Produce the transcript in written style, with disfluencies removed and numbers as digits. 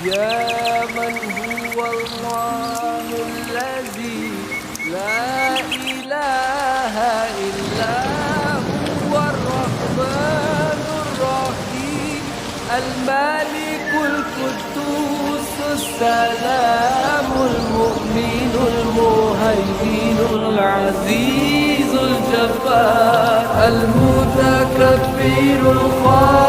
يا من هو الله الذي لا إله إلا هو الرحمن الرحيم الملك القدوس السلام المؤمن المهيمن العزيز الجبار المتكبر الخالق